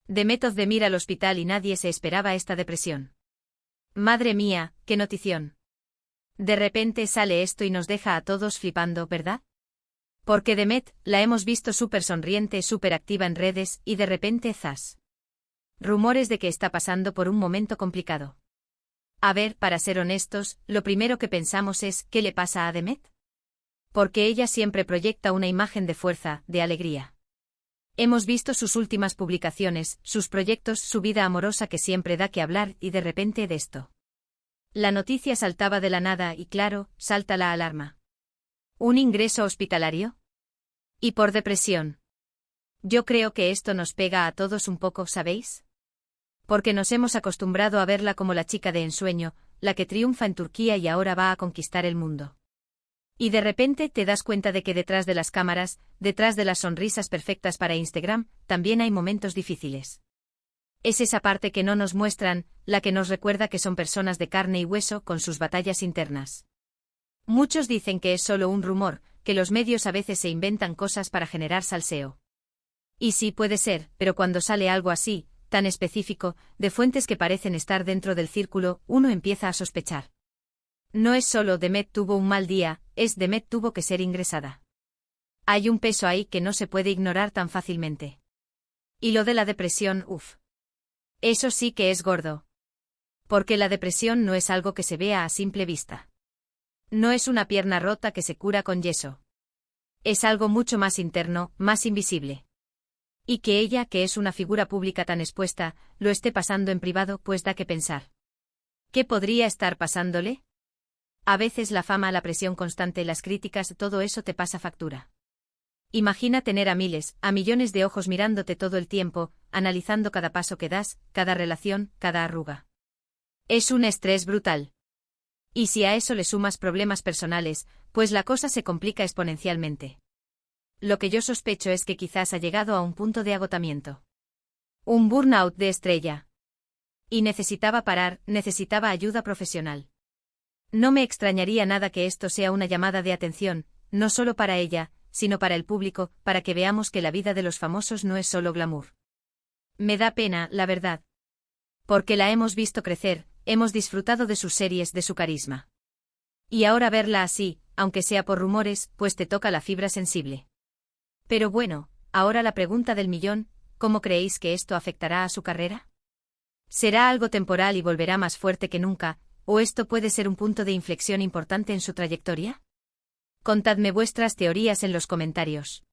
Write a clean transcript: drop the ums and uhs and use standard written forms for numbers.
Demet Özdemir al hospital y nadie se esperaba esta depresión. Madre mía, qué notición. De repente sale esto y nos deja a todos flipando, ¿verdad? Porque Demet, la hemos visto súper sonriente, súper activa en redes, y de repente ¡zas! Rumores de que está pasando por un momento complicado. A ver, para ser honestos, lo primero que pensamos es, ¿qué le pasa a Demet? Porque ella siempre proyecta una imagen de fuerza, de alegría. Hemos visto sus últimas publicaciones, sus proyectos, su vida amorosa que siempre da que hablar, y de repente de esto. La noticia saltaba de la nada y claro, salta la alarma. ¿Un ingreso hospitalario? Y por depresión. Yo creo que esto nos pega a todos un poco, ¿sabéis? Porque nos hemos acostumbrado a verla como la chica de ensueño, la que triunfa en Turquía y ahora va a conquistar el mundo. Y de repente te das cuenta de que detrás de las cámaras, detrás de las sonrisas perfectas para Instagram, también hay momentos difíciles. Es esa parte que no nos muestran, la que nos recuerda que son personas de carne y hueso con sus batallas internas. Muchos dicen que es solo un rumor, que los medios a veces se inventan cosas para generar salseo. Y sí puede ser, pero cuando sale algo así, tan específico, de fuentes que parecen estar dentro del círculo, uno empieza a sospechar. No es solo Demet tuvo un mal día, es Demet tuvo que ser ingresada. Hay un peso ahí que no se puede ignorar tan fácilmente. Y lo de la depresión, uff. Eso sí que es gordo. Porque la depresión no es algo que se vea a simple vista. No es una pierna rota que se cura con yeso. Es algo mucho más interno, más invisible. Y que ella, que es una figura pública tan expuesta, lo esté pasando en privado, pues da que pensar. ¿Qué podría estar pasándole? A veces la fama, la presión constante, las críticas, todo eso te pasa factura. Imagina tener a miles, a millones de ojos mirándote todo el tiempo, analizando cada paso que das, cada relación, cada arruga. Es un estrés brutal. Y si a eso le sumas problemas personales, pues la cosa se complica exponencialmente. Lo que yo sospecho es que quizás ha llegado a un punto de agotamiento. Un burnout de estrella. Y necesitaba parar, necesitaba ayuda profesional. No me extrañaría nada que esto sea una llamada de atención, no solo para ella, sino para el público, para que veamos que la vida de los famosos no es solo glamour. Me da pena, la verdad. Porque la hemos visto crecer, hemos disfrutado de sus series, de su carisma. Y ahora verla así, aunque sea por rumores, pues te toca la fibra sensible. Pero bueno, ahora la pregunta del millón, ¿cómo creéis que esto afectará a su carrera? ¿Será algo temporal y volverá más fuerte que nunca, o esto puede ser un punto de inflexión importante en su trayectoria? Contadme vuestras teorías en los comentarios.